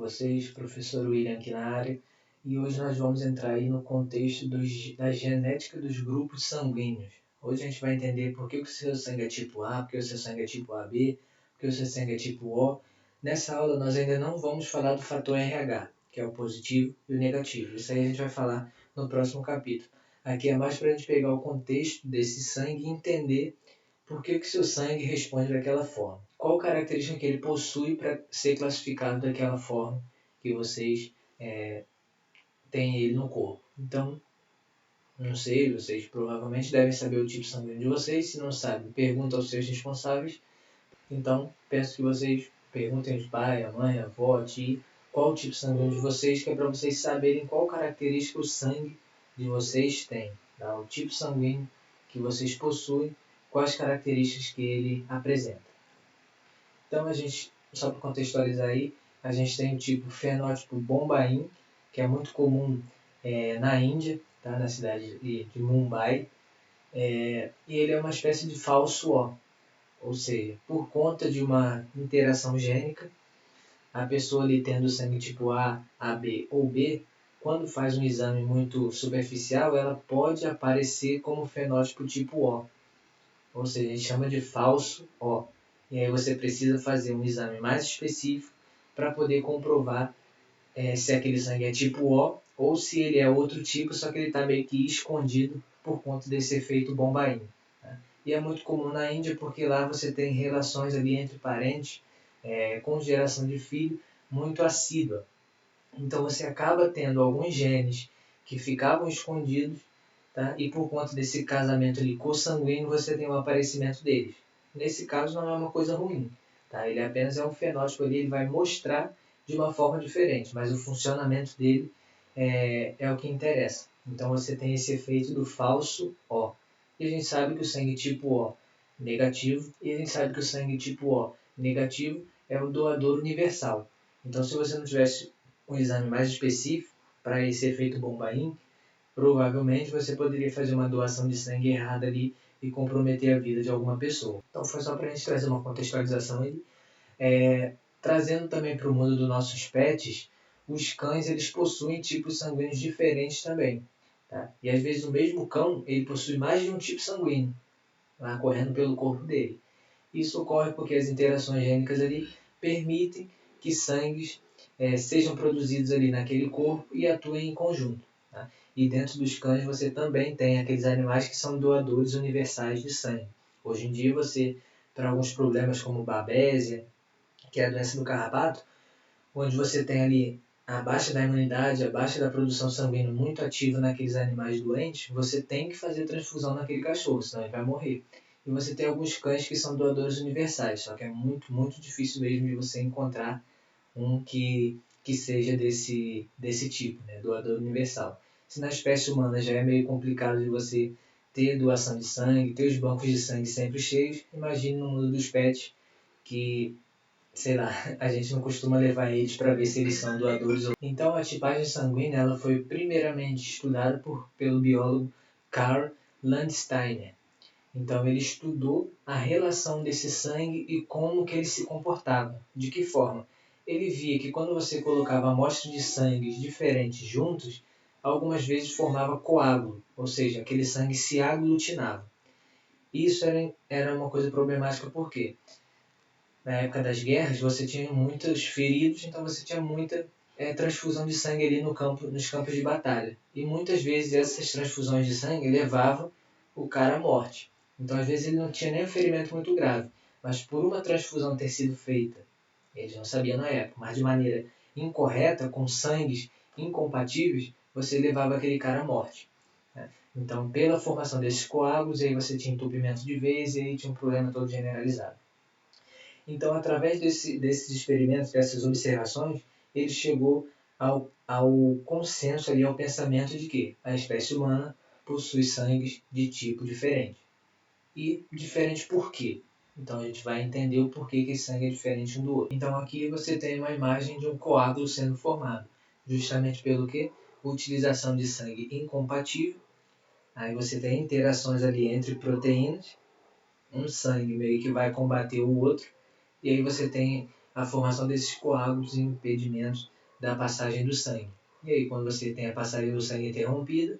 vocês, professor William aqui na área, e hoje nós vamos entrar aí no contexto da genética dos grupos sanguíneos. Hoje a gente vai entender por que o seu sangue é tipo A, por que o seu sangue é tipo AB, por que o seu sangue é tipo O. Nessa aula nós ainda não vamos falar do fator RH, que é o positivo e o negativo. Isso aí a gente vai falar no próximo capítulo. Aqui é mais para a gente pegar o contexto desse sangue e entender por que o seu sangue responde daquela forma. Qual característica que ele possui para ser classificado daquela forma que vocês têm ele no corpo. Então, não sei, vocês provavelmente devem saber o tipo sanguíneo de vocês. Se não sabem, pergunta aos seus responsáveis. Então, peço que vocês perguntem ao pai, à mãe, à avó, à tia, qual o tipo sanguíneo de vocês, que é para vocês saberem qual característica o sangue de vocês tem. Tá? O tipo sanguíneo que vocês possuem, quais características que ele apresenta. Então, só para contextualizar aí, a gente tem o tipo fenótipo Bombaim, que é muito comum na Índia, tá? Na cidade de Mumbai, e ele é uma espécie de falso O, ou seja, por conta de uma interação gênica, a pessoa ali tendo sangue tipo A, AB ou B, quando faz um exame muito superficial, ela pode aparecer como fenótipo tipo O, ou seja, a gente chama de falso O. E aí você precisa fazer um exame mais específico para poder comprovar se aquele sangue é tipo O ou se ele é outro tipo, só que ele está meio que escondido por conta desse efeito Bombaim. Tá? E é muito comum na Índia porque lá você tem relações ali entre parentes, com geração de filho, muito assídua. Então você acaba tendo alguns genes que ficavam escondidos, tá? E por conta desse casamento ali consanguíneo, você tem o aparecimento deles. Nesse caso não é uma coisa ruim, tá? Ele apenas é um fenótipo ali, ele vai mostrar de uma forma diferente, mas o funcionamento dele é o que interessa. Então você tem esse efeito do falso O. E a gente sabe que o sangue tipo O negativo, e a gente sabe que o sangue tipo O negativo é o doador universal. Então se você não tivesse um exame mais específico para esse efeito Bombaim, provavelmente você poderia fazer uma doação de sangue errada ali e comprometer a vida de alguma pessoa. Então foi só para a gente trazer uma contextualização aí. Trazendo também para o mundo dos nossos pets, os cães eles possuem tipos sanguíneos diferentes também. Tá? E às vezes o mesmo cão ele possui mais de um tipo sanguíneo lá correndo pelo corpo dele. Isso ocorre porque as interações gênicas ali permitem que sangues sejam produzidos ali naquele corpo e atuem em conjunto. Tá? E dentro dos cães você também tem aqueles animais que são doadores universais de sangue. Hoje em dia você, para alguns problemas como babésia, que é a doença do carrapato, onde você tem ali a baixa da imunidade, a baixa da produção sanguínea muito ativa naqueles animais doentes, você tem que fazer transfusão naquele cachorro, senão ele vai morrer. E você tem alguns cães que são doadores universais, só que é muito, muito difícil mesmo de você encontrar um que seja desse tipo, né? Doador universal. Se na espécie humana já é meio complicado de você ter doação de sangue, ter os bancos de sangue sempre cheios, imagine no mundo dos pets que, sei lá, a gente não costuma levar eles para ver se eles são doadores ou não. Então a tipagem sanguínea ela foi primeiramente estudada pelo biólogo Karl Landsteiner. Então ele estudou a relação desse sangue e como que ele se comportava. De que forma? Ele via que quando você colocava amostras de sangue diferentes juntos, algumas vezes formava coágulo, ou seja, aquele sangue se aglutinava. Isso era uma coisa problemática porque na época das guerras você tinha muitos feridos, então você tinha muita transfusão de sangue ali nos campos de batalha. E muitas vezes essas transfusões de sangue levavam o cara à morte. Então às vezes ele não tinha nem um ferimento muito grave, mas por uma transfusão ter sido feita, eles não sabiam na época, mas de maneira incorreta, com sangues incompatíveis, você levava aquele cara à morte. Né? Então pela formação desses coágulos, aí você tinha entupimento de veias e aí tinha um problema todo generalizado. Então, através desses experimentos, dessas observações, ele chegou ao consenso, ali, ao pensamento de que a espécie humana possui sangues de tipo diferente. E diferente por quê? Então, a gente vai entender o porquê que esse sangue é diferente um do outro. Então, aqui você tem uma imagem de um coágulo sendo formado, justamente pelo que? Utilização de sangue incompatível. Aí você tem interações ali entre proteínas, um sangue meio que vai combater o outro, e aí você tem a formação desses coágulos e impedimentos da passagem do sangue. E aí, quando você tem a passagem do sangue interrompida,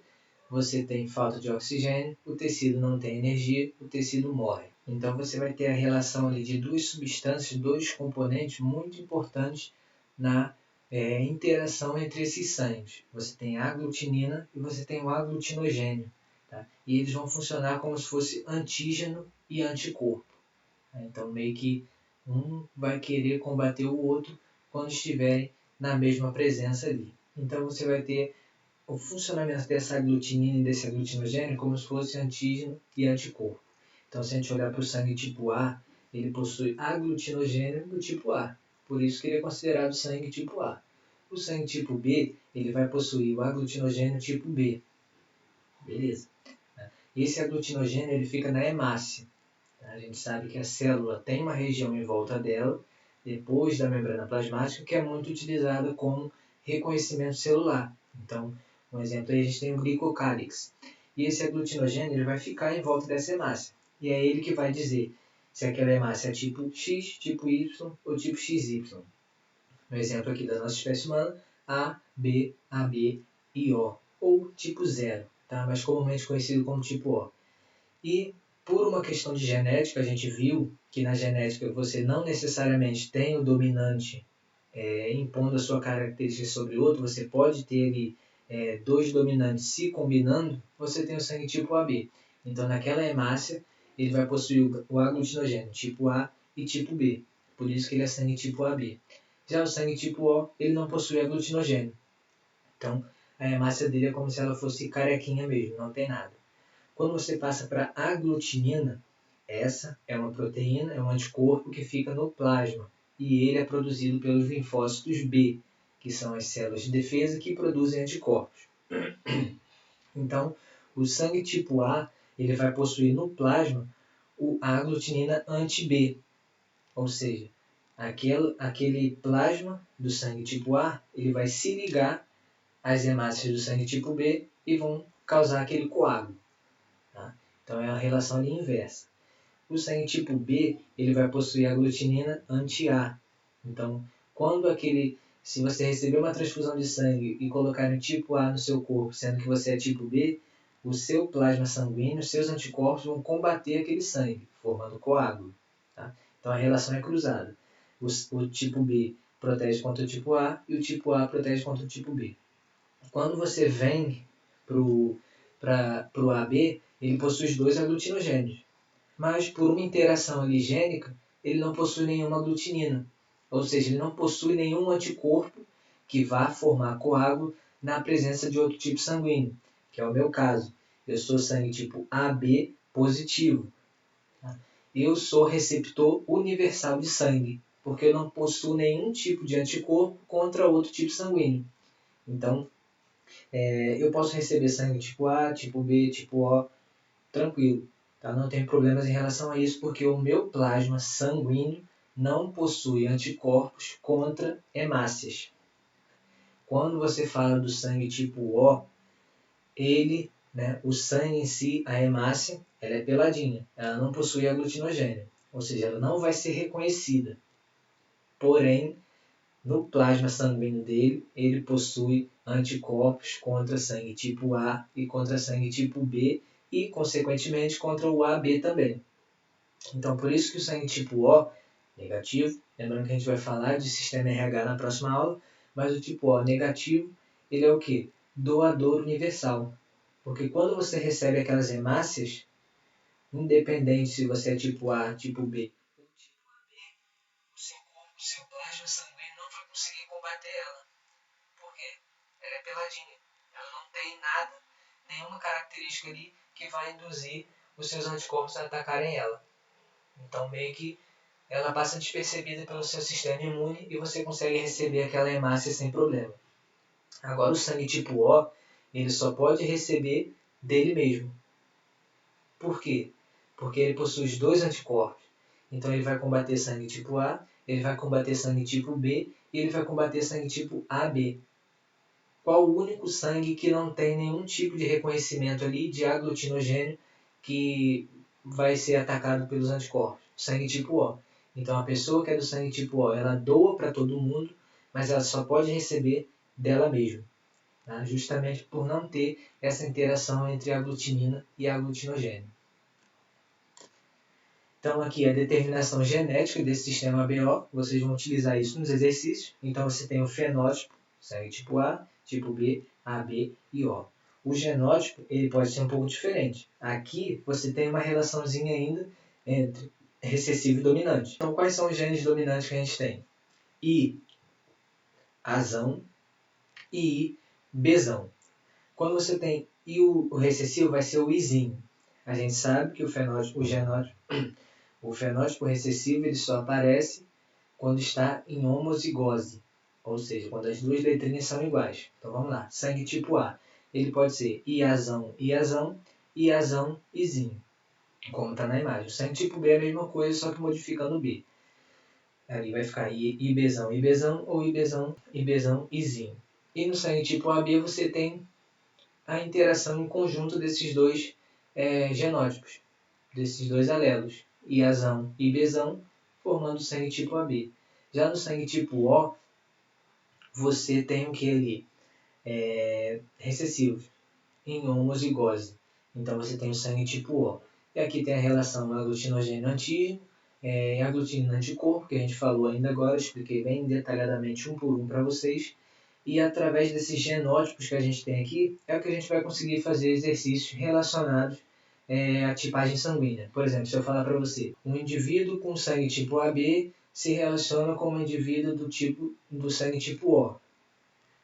você tem falta de oxigênio, o tecido não tem energia, o tecido morre. Então você vai ter a relação ali de duas substâncias, dois componentes muito importantes na interação entre esses sangues. Você tem a aglutinina e você tem o aglutinogênio. Tá? E eles vão funcionar como se fosse antígeno e anticorpo. Tá? Então meio que um vai querer combater o outro quando estiverem na mesma presença ali. Então você vai ter o funcionamento dessa aglutinina e desse aglutinogênio como se fosse antígeno e anticorpo. Então, se a gente olhar para o sangue tipo A, ele possui aglutinogênio do tipo A. Por isso que ele é considerado sangue tipo A. O sangue tipo B, ele vai possuir o aglutinogênio tipo B. Beleza? Esse aglutinogênio ele fica na hemácia. A gente sabe que a célula tem uma região em volta dela, depois da membrana plasmática, que é muito utilizada como reconhecimento celular. Então, um exemplo aí, a gente tem o glicocálix. E esse aglutinogênio ele vai ficar em volta dessa hemácia. E é ele que vai dizer se aquela hemácia é tipo X, tipo Y ou tipo XY. No exemplo aqui da nossa espécie humana, A, B, AB e O. Ou tipo 0, tá? Mais comumente conhecido como tipo O. E por uma questão de genética, a gente viu que na genética você não necessariamente tem o dominante impondo a sua característica sobre o outro, você pode ter ali, dois dominantes se combinando, você tem o sangue tipo AB. Então naquela hemácia, ele vai possuir o aglutinogênio tipo A e tipo B. Por isso que ele é sangue tipo AB. Já o sangue tipo O, ele não possui aglutinogênio. Então a hemácia dele é como se ela fosse carequinha mesmo, não tem nada. Quando você passa para a aglutinina, essa é uma proteína, é um anticorpo que fica no plasma e ele é produzido pelos linfócitos B, que são as células de defesa que produzem anticorpos. Então, o sangue tipo A ele vai possuir no plasma a aglutinina anti-B, ou seja, aquele plasma do sangue tipo A ele vai se ligar às hemácias do sangue tipo B e vão causar aquele coágulo. Tá? Então é a relação ali inversa. O sangue tipo B ele vai possuir a aglutinina anti-A. Então, se você receber uma transfusão de sangue e colocar um tipo A no seu corpo, sendo que você é tipo B, o seu plasma sanguíneo, seus anticorpos vão combater aquele sangue, formando coágulo. Tá? Então a relação é cruzada. O tipo B protege contra o tipo A e o tipo A protege contra o tipo B. Quando você vem para o AB, ele possui os dois aglutinogênios. Mas por uma interação ali gênica, ele não possui nenhuma aglutinina. Ou seja, ele não possui nenhum anticorpo que vá formar coágulo na presença de outro tipo sanguíneo, que é o meu caso. Eu sou sangue tipo AB positivo. Eu sou receptor universal de sangue, porque eu não possuo nenhum tipo de anticorpo contra outro tipo sanguíneo. Então, eu posso receber sangue tipo A, tipo B, tipo O, tranquilo. Tá? Não tem problemas em relação a isso, porque o meu plasma sanguíneo não possui anticorpos contra hemácias. Quando você fala do sangue tipo O, o sangue em si, a hemácia, ela é peladinha. Ela não possui aglutinogênio. Ou seja, ela não vai ser reconhecida. Porém, no plasma sanguíneo dele, ele possui anticorpos contra sangue tipo A e contra sangue tipo B e, consequentemente, contra o AB também. Então, por isso que o sangue tipo O, negativo, lembrando que a gente vai falar de sistema RH na próxima aula, mas o tipo O negativo, ele é o quê? Doador universal. Porque quando você recebe aquelas hemácias, independente se você é tipo A, tipo B ou tipo AB, o seu plasma sanguíneo não vai conseguir combater ela. Por quê? Ela é peladinha. Ela não tem nada, nenhuma característica ali que vai induzir os seus anticorpos a atacarem ela. Então, meio que ela passa despercebida pelo seu sistema imune e você consegue receber aquela hemácia sem problema. Agora, o sangue tipo O, ele só pode receber dele mesmo. Por quê? Porque ele possui os dois anticorpos. Então, ele vai combater sangue tipo A, ele vai combater sangue tipo B e ele vai combater sangue tipo AB. Qual o único sangue que não tem nenhum tipo de reconhecimento ali de aglutinogênio que vai ser atacado pelos anticorpos? Sangue tipo O. Então, a pessoa que é do sangue tipo O, ela doa para todo mundo, mas ela só pode receber dela mesma, tá? Justamente por não ter essa interação entre a aglutinina e a aglutinogênio. Então aqui a determinação genética desse sistema BO, vocês vão utilizar isso nos exercícios. Então você tem o fenótipo, sangue tipo A, tipo B, AB e O. O genótipo ele pode ser um pouco diferente. Aqui você tem uma relaçãozinha ainda entre recessivo e dominante. Então quais são os genes dominantes que a gente tem? I, Azão e I, Bzão. Quando você tem I, o recessivo vai ser o Izinho. A gente sabe que o fenótipo recessivo ele só aparece quando está em homozigose, ou seja, quando as duas letrinhas são iguais. Então vamos lá, sangue tipo A, ele pode ser Iazão, Iazão, Iazão, Izinho, como está na imagem. O sangue tipo B é a mesma coisa, só que modificando o B. Ali vai ficar IBzão, IBzão ou IBzão, IBzão, Izinho. E no sangue tipo AB você tem a interação em conjunto desses dois genótipos, desses dois alelos, Iazão e Ibzão, formando o sangue tipo AB. Já no sangue tipo O, você tem o que ali? Recessivos, em homozigose. Então você tem o sangue tipo O. E aqui tem a relação aglutinogênio-antígeno e aglutinina-anticorpo, que a gente falou ainda agora, expliquei bem detalhadamente um por um para vocês. E através desses genótipos que a gente tem aqui, é o que a gente vai conseguir fazer exercícios relacionados à tipagem sanguínea. Por exemplo, se eu falar para você, um indivíduo com sangue tipo AB se relaciona com um indivíduo do sangue tipo O.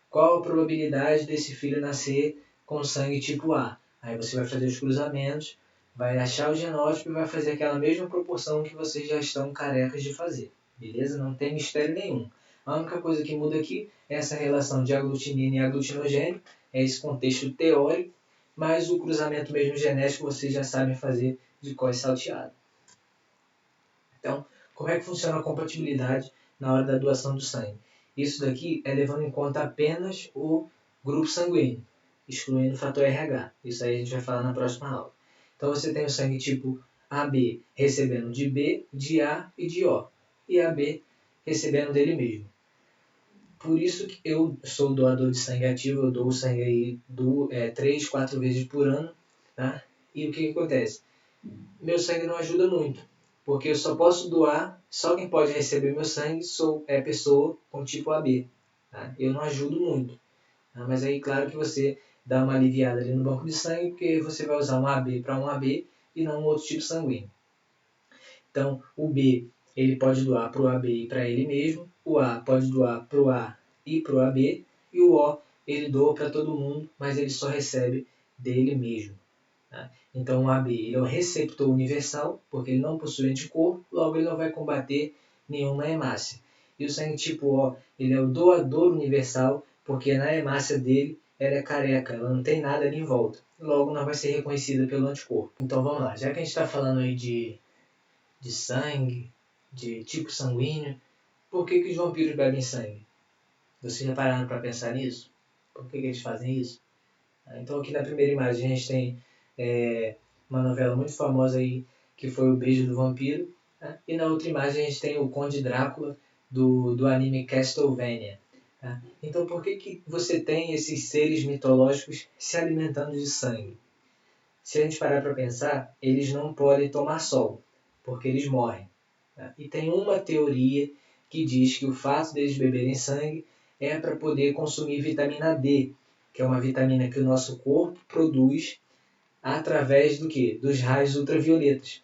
Qual a probabilidade desse filho nascer com sangue tipo A? Aí você vai fazer os cruzamentos, vai achar o genótipo e vai fazer aquela mesma proporção que vocês já estão carecas de fazer. Beleza? Não tem mistério nenhum. A única coisa que muda aqui é essa relação de aglutinina e aglutinogênio, é esse contexto teórico, mas o cruzamento mesmo genético vocês já sabem fazer de cós salteado. Então, como é que funciona a compatibilidade na hora da doação do sangue? Isso daqui é levando em conta apenas o grupo sanguíneo, excluindo o fator RH. Isso aí a gente vai falar na próxima aula. Então você tem o sangue tipo AB recebendo de B, de A e de O. E AB recebendo dele mesmo. Por isso que eu sou doador de sangue ativo, eu dou o sangue aí 3, 4 vezes por ano. Tá? E o que acontece? Meu sangue não ajuda muito, porque eu só posso doar, só quem pode receber meu sangue é pessoa com tipo AB. Tá? Eu não ajudo muito. Tá? Mas aí, claro que você dá uma aliviada ali no banco de sangue, porque você vai usar um AB para um AB e não um outro tipo sanguíneo. Então, o B ele pode doar para o AB e para ele mesmo, o A pode doar para o A e para o AB, e o O ele doa para todo mundo, mas ele só recebe dele mesmo. Tá? Então o AB ele é o receptor universal, porque ele não possui anticorpo, logo ele não vai combater nenhuma hemácia. E o sangue tipo O ele é o doador universal, porque na hemácia dele ela é careca, ela não tem nada ali em volta. Logo não vai ser reconhecida pelo anticorpo. Então vamos lá, já que a gente está falando aí de sangue, de tipo sanguíneo, por que os vampiros bebem sangue? Vocês já pararam para pensar nisso? Por que eles fazem isso? Então aqui na primeira imagem a gente tem uma novela muito famosa aí, que foi O Beijo do Vampiro. Tá? E na outra imagem a gente tem o Conde Drácula do anime Castlevania. Tá? Então por que você tem esses seres mitológicos se alimentando de sangue? Se a gente parar para pensar, eles não podem tomar sol, porque eles morrem. Tá? E tem uma teoria que diz que o fato deles beberem sangue é para poder consumir vitamina D, que é uma vitamina que o nosso corpo produz através do quê? Dos raios ultravioletas,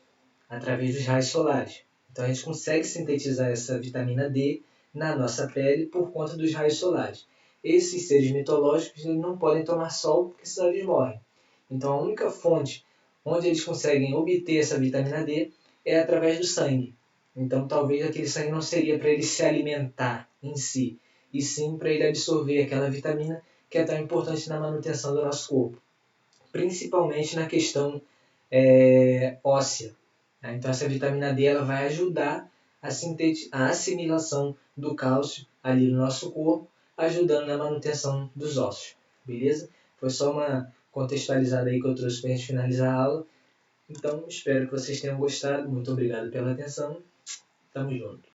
através dos raios solares. Então a gente consegue sintetizar essa vitamina D na nossa pele por conta dos raios solares. Esses seres mitológicos eles não podem tomar sol, porque senão eles morrem. Então a única fonte onde eles conseguem obter essa vitamina D é através do sangue. Então talvez aquele sangue não seria para ele se alimentar em si, e sim para ele absorver aquela vitamina que é tão importante na manutenção do nosso corpo, principalmente na questão óssea. Né? Então essa vitamina D ela vai ajudar a assimilação do cálcio ali no nosso corpo, ajudando na manutenção dos ossos. Beleza? Foi só uma contextualizada aí que eu trouxe para a gente finalizar a aula. Então espero que vocês tenham gostado. Muito obrigado pela atenção. Tamo junto.